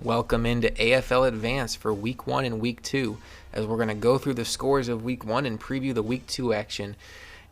Welcome into AFL Advance for Week 1 and Week 2, as we're going to go through the scores of Week 1 and preview the Week 2 action.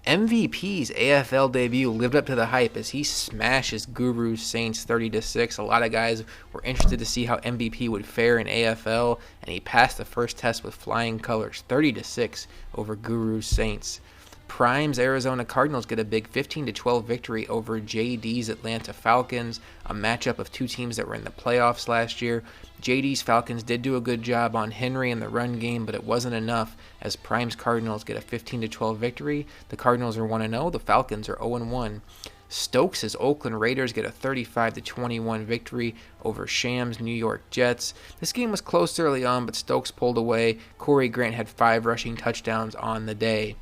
MVP's AFL debut lived up to the hype as he smashes Guru's Saints 30-6. A lot of guys were interested to see how MVP would fare in AFL, and he passed the first test with flying colors, 30-6 over Guru's Saints. Prime's Arizona Cardinals get a big 15-12 victory over JD's Atlanta Falcons, a matchup of two teams that were in the playoffs last year. JD's Falcons did do a good job on Henry in the run game, but it wasn't enough as Prime's Cardinals get a 15-12 victory. The Cardinals are 1-0, the Falcons are 0-1. Stokes' Oakland Raiders get a 35-21 victory over Shams' New York Jets. This game was close early on, but Stokes pulled away. Corey Grant had 5 rushing touchdowns on the day.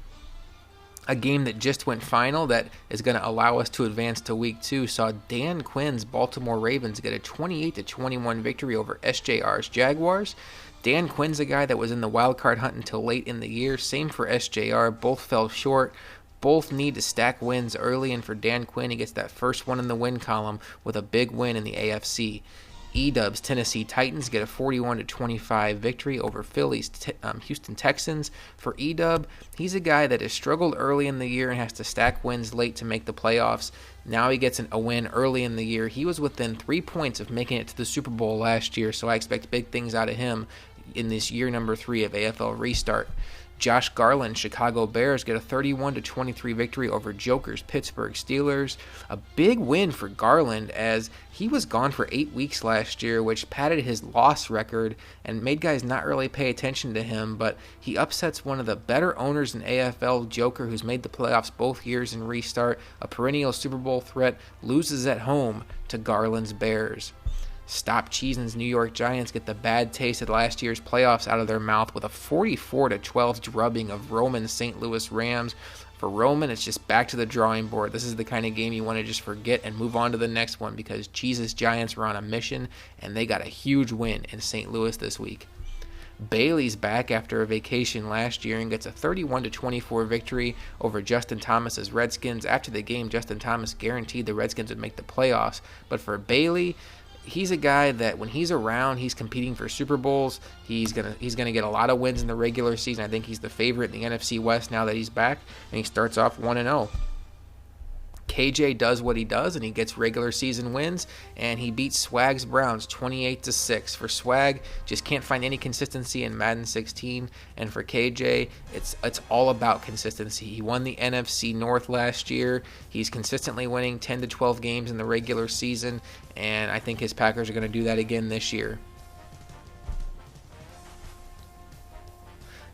A game that just went final that is going to allow us to advance to Week 2 saw Dan Quinn's Baltimore Ravens get a 28-21 victory over SJR's Jaguars. Dan Quinn's a guy that was in the wild card hunt until late in the year. Same for SJR. Both fell short. Both need to stack wins early, and for Dan Quinn, he gets that first one in the win column with a big win in the AFC. E-Dub's Tennessee Titans get a 41-25 victory over Philly's Houston Texans. For E-Dub, he's a guy that has struggled early in the year and has to stack wins late to make the playoffs. Now he gets a win early in the year. He was within 3 points of making it to the Super Bowl last year, so I expect big things out of him in this year number 3 of AFL Restart. Josh Garland's Chicago Bears get a 31-23 victory over Joker's Pittsburgh Steelers. A big win for Garland as he was gone for 8 weeks last year, which padded his loss record and made guys not really pay attention to him, but he upsets one of the better owners in AFL, Joker, who's made the playoffs both years in Restart, a perennial Super Bowl threat, loses at home to Garland's Bears. Stop Cheesin's New York Giants get the bad taste of last year's playoffs out of their mouth with a 44-12 drubbing of Roman's St. Louis Rams. For Roman, it's just back to the drawing board. This is the kind of game you want to just forget and move on to the next one because Cheese's Giants were on a mission and they got a huge win in St. Louis this week. Bailey's back after a vacation last year and gets a 31-24 victory over Justin Thomas's Redskins. After the game, Justin Thomas guaranteed the Redskins would make the playoffs, but for Bailey, he's a guy that when he's around, he's competing for Super Bowls. He's gonna get a lot of wins in the regular season. I think he's the favorite in the NFC West now that he's back, and he starts off 1-0. KJ does what he does, and he gets regular season wins, and he beats Swag's Browns 28-6. For Swag, just can't find any consistency in Madden 16, and for KJ, it's all about consistency. He won the NFC North last year. He's consistently winning 10-12 games in the regular season, and I think his Packers are going to do that again this year.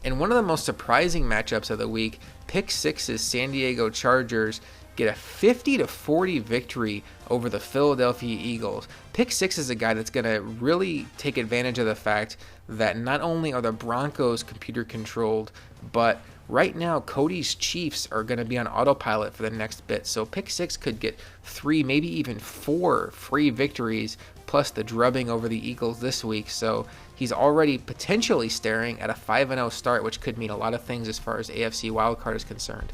In one of the most surprising matchups of the week, Pick Six's San Diego Chargers get a 50-40 victory over the Philadelphia Eagles. Pick Six is a guy that's going to really take advantage of the fact that not only are the Broncos computer controlled, but right now Cody's Chiefs are going to be on autopilot for the next bit. So Pick Six could get 3, maybe even 4 free victories plus the drubbing over the Eagles this week. So he's already potentially staring at a 5-0 start, which could mean a lot of things as far as AFC wildcard is concerned.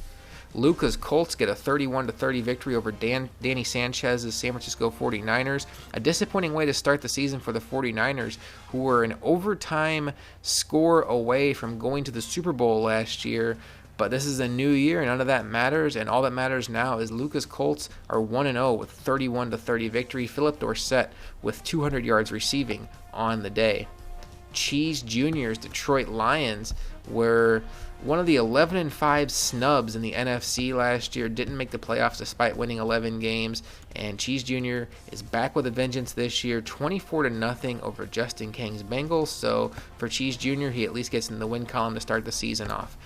Luca's Colts get a 31-30 victory over Danny Sanchez's San Francisco 49ers. A disappointing way to start the season for the 49ers, who were an overtime score away from going to the Super Bowl last year. But this is a new year, and none of that matters, and all that matters now is Luca's Colts are 1-0 with 31-30 victory. Philip Dorsett with 200 yards receiving on the day. Cheese Jr.'s Detroit Lions were one of the 11-5 snubs in the NFC last year, didn't make the playoffs despite winning 11 games, and Cheese Jr. is back with a vengeance this year, 24-0 over Justin Kang's Bengals. So for Cheese Jr., he at least gets in the win column to start the season off.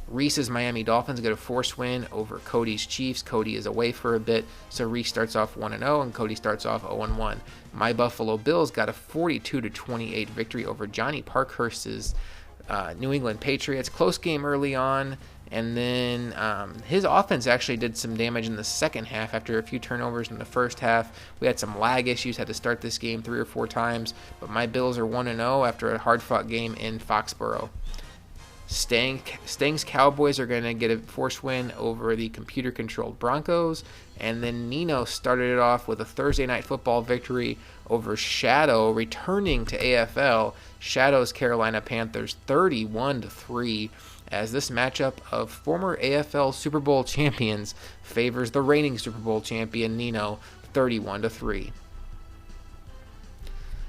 Reese's Miami Dolphins get a forced win over Cody's Chiefs. Cody is away for a bit, so Reese starts off 1-0 and Cody starts off 0-1. My Buffalo Bills got a 42-28 victory over Johnny Parkhurst's New England Patriots. Close game early on, and then his offense actually did some damage in the second half after a few turnovers in the first half. We had some lag issues, had to start this game 3 or 4 times, but my Bills are 1-0 after a hard-fought game in Foxborough. Stang's Cowboys are going to get a forced win over the computer-controlled Broncos. And then Nino started it off with a Thursday Night Football victory over Shadow, returning to AFL. Shadow's Carolina Panthers 31-3, as this matchup of former AFL Super Bowl champions favors the reigning Super Bowl champion Nino 31-3.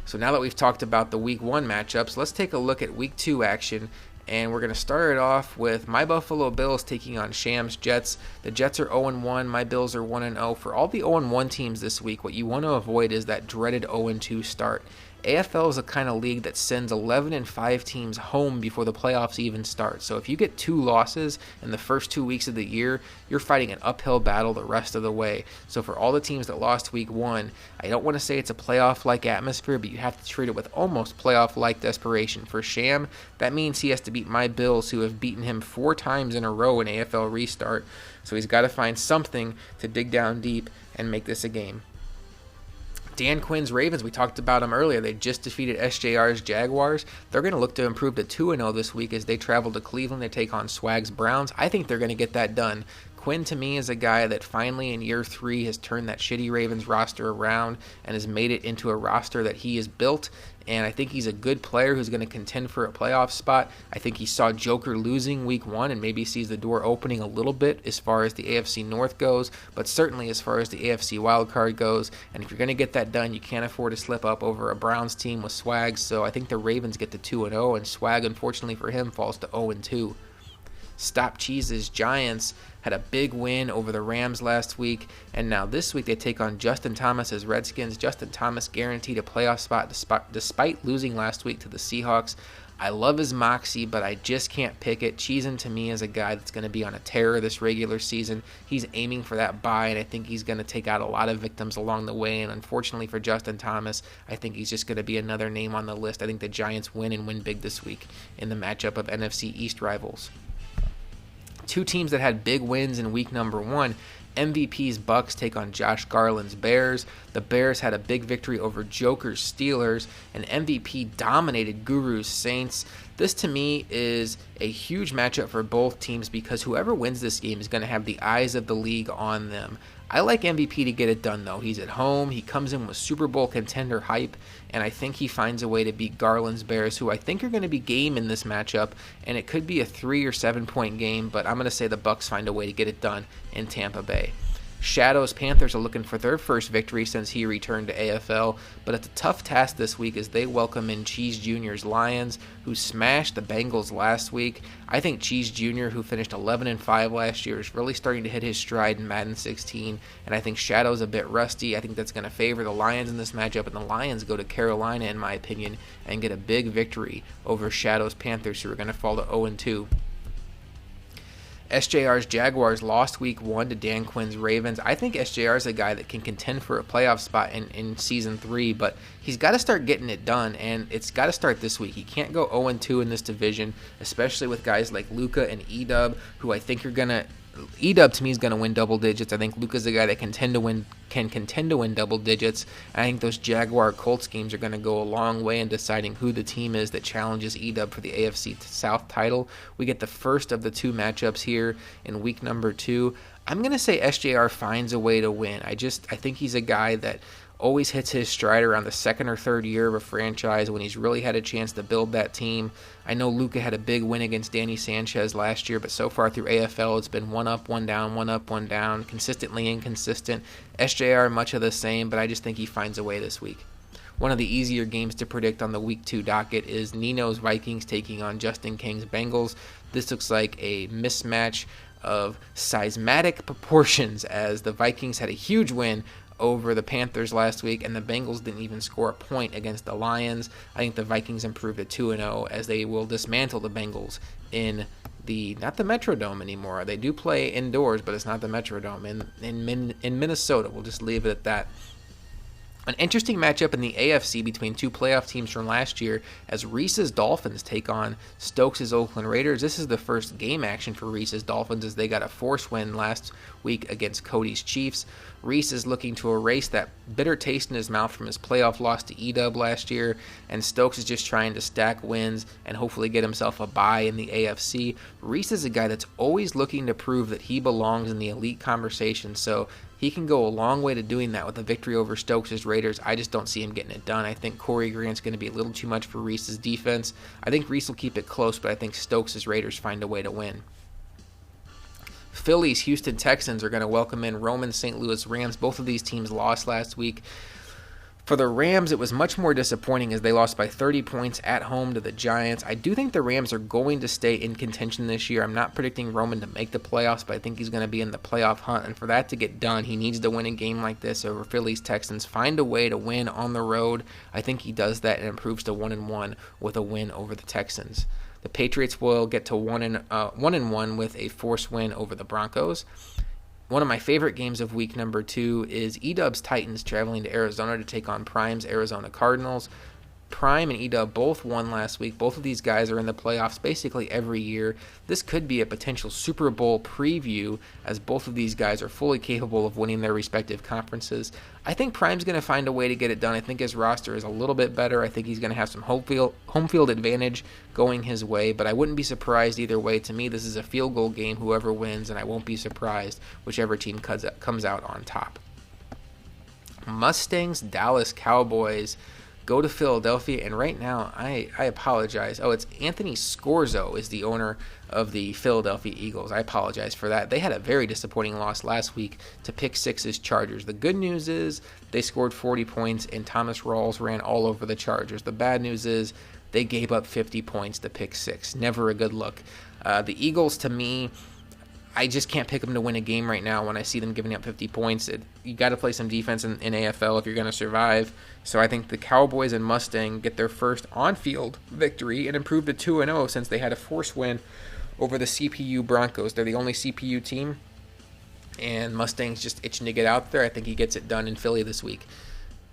So now that we've talked about the Week 1 matchups, let's take a look at Week 2 action. And we're going to start it off with my Buffalo Bills taking on Shams Jets. The Jets are 0-1. My Bills are 1-0. For all the 0-1 teams this week, what you want to avoid is that dreaded 0-2 start. AFL is a kind of league that sends 11-5 teams home before the playoffs even start. So if you get 2 losses in the first 2 weeks of the year, you're fighting an uphill battle the rest of the way. So for all the teams that lost Week 1, I don't want to say it's a playoff-like atmosphere, but you have to treat it with almost playoff-like desperation. For Sham, that means he has to beat my Bills, who have beaten him 4 times in a row in AFL Restart. So he's got to find something to dig down deep and make this a game. Dan Quinn's Ravens, we talked about them earlier. They just defeated SJR's Jaguars. They're going to look to improve to 2-0 this week as they travel to Cleveland. They take on Swag's Browns. I think they're going to get that done. Quinn, to me, is a guy that finally in year 3 has turned that shitty Ravens roster around and has made it into a roster that he has built. And I think he's a good player who's going to contend for a playoff spot. I think he saw Joker losing Week 1 and maybe sees the door opening a little bit as far as the AFC North goes, but certainly as far as the AFC wildcard goes. And if you're going to get that done, you can't afford to slip up over a Browns team with Swag. So I think the Ravens get to 2-0, and Swag, unfortunately for him, falls to 0-2. Stop Cheese's Giants had a big win over the Rams last week, and now this week they take on Justin Thomas's Redskins. Justin Thomas guaranteed a playoff spot despite losing last week to the Seahawks. I love his moxie, but I just can't pick it. Cheesin, to me, is a guy that's going to be on a tear this regular season. He's aiming for that bye, and I think he's going to take out a lot of victims along the way, and unfortunately for Justin Thomas, I think he's just going to be another name on the list. I think the Giants win and win big this week in the matchup of NFC East rivals. 2 teams that had big wins in week number 1. MVP's Bucks take on Josh Garland's Bears. The Bears had a big victory over Joker's Steelers, and MVP dominated Guru's Saints. This, to me, is a huge matchup for both teams because whoever wins this game is going to have the eyes of the league on them. I like MVP to get it done, though. He's at home. He comes in with Super Bowl contender hype, and I think he finds a way to beat Garland's Bears, who I think are going to be game in this matchup, and it could be a 3 or 7 point game, but I'm going to say the Bucks find a way to get it done in Tampa Bay. Shadow's Panthers are looking for their first victory since he returned to AFL, but it's a tough task this week as they welcome in Cheese Jr.'s Lions, who smashed the Bengals last week. I think Cheese Jr., who finished 11-5 last year, is really starting to hit his stride in Madden 16, and I think Shadow's a bit rusty. I think that's going to favor the Lions in this matchup, and the Lions go to Carolina, in my opinion, and get a big victory over Shadow's Panthers, who are going to fall to 0-2. SJR's Jaguars lost week 1 to Dan Quinn's Ravens. I think SJR is a guy that can contend for a playoff spot in season 3, but he's got to start getting it done, and it's got to start this week. He can't go 0-2 in this division, especially with guys like Luka and Edub, who I think are going to... Edub, to me, is going to win double digits. I think Luka's a guy that can contend to win double digits. I think those Jaguar Colts games are going to go a long way in deciding who the team is that challenges Edub for the AFC South title. We get the first of the 2 matchups here in week number 2. I'm going to say SJR finds a way to win. I think he's a guy that always hits his stride around the 2nd or 3rd year of a franchise when he's really had a chance to build that team. I know Luka had a big win against Danny Sanchez last year, but so far through AFL, it's been 1 up, 1 down, 1 up, 1 down, consistently inconsistent. SJR, much of the same, but I just think he finds a way this week. One of the easier games to predict on the Week 2 docket is Nino's Vikings taking on Justin King's Bengals. This looks like a mismatch of seismic proportions as the Vikings had a huge win over the Panthers last week, and the Bengals didn't even score a point against the Lions. I think the Vikings improved to 2-0 as they will dismantle the Bengals in not the Metrodome anymore. They do play indoors, but it's not the Metrodome. In Minnesota, we'll just leave it at that. An interesting matchup in the AFC between 2 playoff teams from last year as Reese's Dolphins take on Stokes' Oakland Raiders. This is the first game action for Reese's Dolphins as they got a forced win last week against Cody's Chiefs. Reese is looking to erase that bitter taste in his mouth from his playoff loss to Edub last year, and Stokes is just trying to stack wins and hopefully get himself a bye in the AFC. Reese is a guy that's always looking to prove that he belongs in the elite conversation, so He can go a long way to doing that with a victory over Stokes' Raiders. I just don't see him getting it done. I think Corey Grant's going to be a little too much for Reese's defense. I think Reese will keep it close, but I think Stokes' Raiders find a way to win. Phillies, Houston Texans are going to welcome in Roman St. Louis Rams. Both of these teams lost last week. For the Rams, it was much more disappointing as they lost by 30 points at home to the Giants. I do think the Rams are going to stay in contention this year. I'm not predicting Roman to make the playoffs, but I think he's going to be in the playoff hunt. And for that to get done, he needs to win a game like this over Phillies Texans. Find a way to win on the road. I think he does that and improves to 1-1 with a win over the Texans. The Patriots will get to 1-1 with a forced win over the Broncos. One of my favorite games of week number 2 is Edub's Titans traveling to Arizona to take on Prime's Arizona Cardinals. Prime and Edub both won last week. Both of these guys are in the playoffs basically every year. This could be a potential Super Bowl preview as both of these guys are fully capable of winning their respective conferences. I think Prime's going to find a way to get it done. I think his roster is a little bit better. I think he's going to have some home field advantage going his way, but I wouldn't be surprised either way. To me, this is a field goal game, whoever wins, and I won't be surprised whichever team comes out on top. Mustangs, Dallas Cowboys go to Philadelphia, and right now, I apologize. Oh, it's Anthony Scorzo is the owner of the Philadelphia Eagles. I apologize for that. They had a very disappointing loss last week to Pick Six's Chargers. The good news is they scored 40 points, and Thomas Rawls ran all over the Chargers. The bad news is they gave up 50 points to Pick Six. Never a good look. The Eagles, to me, I just can't pick them to win a game right now when I see them giving up 50 points. You got to play some defense in AFL if you're going to survive. So I think the Cowboys and Mustang get their first on-field victory and improve to 2-0 since they had a forced win over the CPU Broncos. They're the only CPU team, and Mustang's just itching to get out there. I think he gets it done in Philly this week.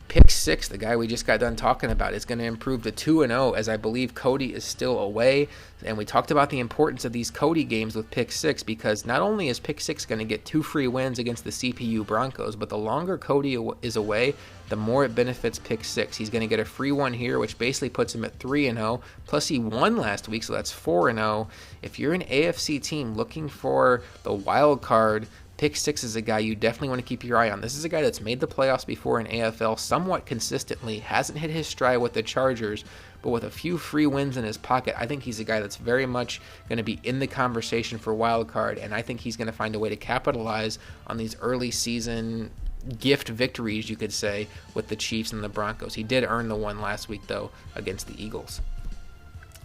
Pick Six, the guy we just got done talking about, is going to improve to 2-0 as I believe Cody is still away. And we talked about the importance of these Cody games with Pick Six because not only is Pick Six going to get 2 free wins against the CPU Broncos, but the longer Cody is away, the more it benefits Pick Six. He's going to get a free one here, which basically puts him at 3-0. Plus he won last week, so that's 4-0. If you're an AFC team looking for the wild card, Pick Six is a guy you definitely want to keep your eye on. This is a guy that's made the playoffs before in AFL somewhat consistently, hasn't hit his stride with the Chargers, but with a few free wins in his pocket, I think he's a guy that's very much going to be in the conversation for wild card, and I think he's going to find a way to capitalize on these early season gift victories, you could say, with the Chiefs and the Broncos. He did earn the one last week, though, against the Eagles.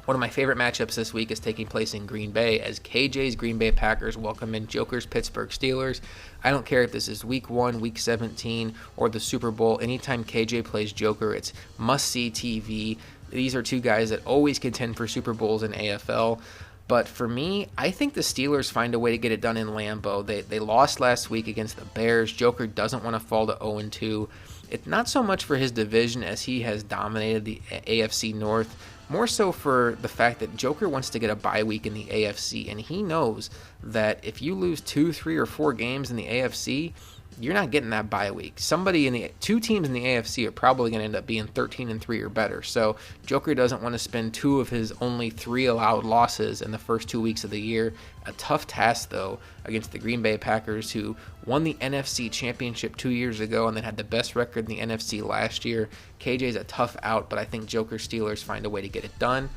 One of my favorite matchups this week is taking place in Green Bay as KJ's Green Bay Packers welcome in Joker's Pittsburgh Steelers. I don't care if this is Week 1, Week 17, or the Super Bowl. Anytime KJ plays Joker, it's must-see TV. These are two guys that always contend for Super Bowls in AFL. But for me, I think the Steelers find a way to get it done in Lambeau. They lost last week against the Bears. Joker doesn't want to fall to 0-2. It's not so much for his division as he has dominated the AFC North, more so for the fact that Joker wants to get a bye week in the AFC, and he knows that if you lose 2, 3, or 4 games in the AFC, you're not getting that bye week. Two teams in the AFC are probably going to end up being 13-3 or better. So Joker doesn't want to spend 2 of his only 3 allowed losses in the first 2 weeks of the year. A tough task, though, against the Green Bay Packers, who won the NFC Championship 2 years ago and then had the best record in the NFC last year. KJ's a tough out, but I think Joker Steelers find a way to get it done.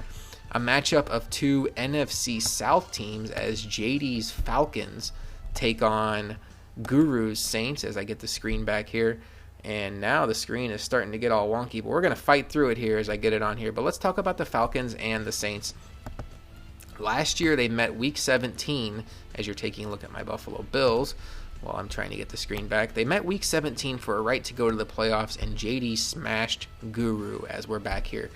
A matchup of 2 NFC South teams as JD's Falcons take on Guru's Saints, as I get the screen back here. And now the screen is starting to get all wonky, but we're going to fight through it here as I get it on here. But let's talk about the Falcons and the Saints. Last year they met Week 17, as you're taking a look at my Buffalo Bills while I'm trying to get the screen back. They met Week 17 for a right to go to the playoffs, and JD smashed Guru as we're back here.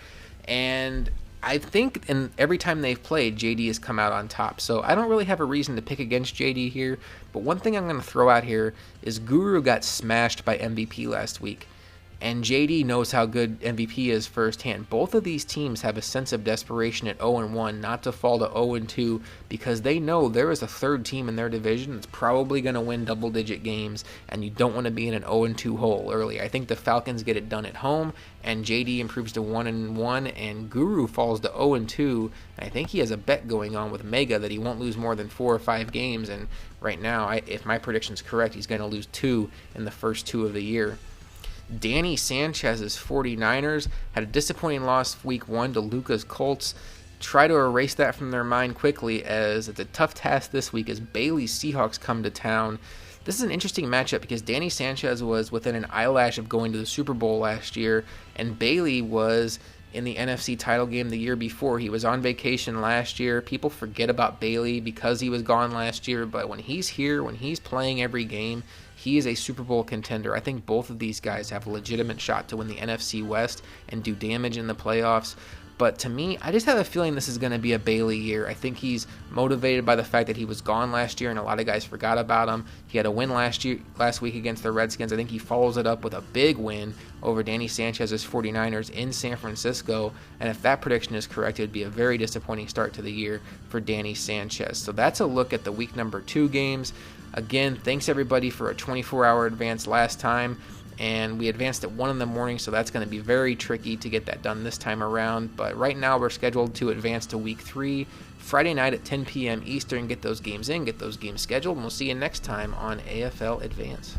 And I think every time they've played, JD has come out on top. So I don't really have a reason to pick against JD here. But one thing I'm going to throw out here is Guru got smashed by MVP last week. And JD knows how good MVP is firsthand. Both of these teams have a sense of desperation at 0-1 not to fall to 0-2 because they know there is a third team in their division that's probably going to win double-digit games, and you don't want to be in an 0-2 hole early. I think the Falcons get it done at home, and JD improves to 1-1, and Guru falls to 0-2. And I think he has a bet going on with Mega that he won't lose more than 4 or 5 games, and right now, if my prediction's correct, he's going to lose 2 in the first 2 of the year. Danny Sanchez's 49ers had a disappointing loss week 1 to Luca's Colts. Try to erase that from their mind quickly, as it's a tough task this week as Bailey's Seahawks come to town. This is an interesting matchup because Danny Sanchez was within an eyelash of going to the Super Bowl last year, and Bailey was in the NFC title game the year before. He was on vacation last year. People forget about Bailey because he was gone last year, but when he's here, when he's playing every game, he is a Super Bowl contender. I think both of these guys have a legitimate shot to win the NFC West and do damage in the playoffs. But to me, I just have a feeling this is going to be a Bailey year. I think he's motivated by the fact that he was gone last year and a lot of guys forgot about him. He had a win last week against the Redskins. I think he follows it up with a big win over Danny Sanchez's 49ers in San Francisco. And if that prediction is correct, it would be a very disappointing start to the year for Danny Sanchez. So that's a look at the week number 2 games. Again, thanks everybody for a 24-hour advance last time. And we advanced at 1 in the morning, so that's going to be very tricky to get that done this time around. But right now we're scheduled to advance to week 3, Friday night at 10 p.m. Eastern. Get those games in, get those games scheduled, and we'll see you next time on AFL Advance.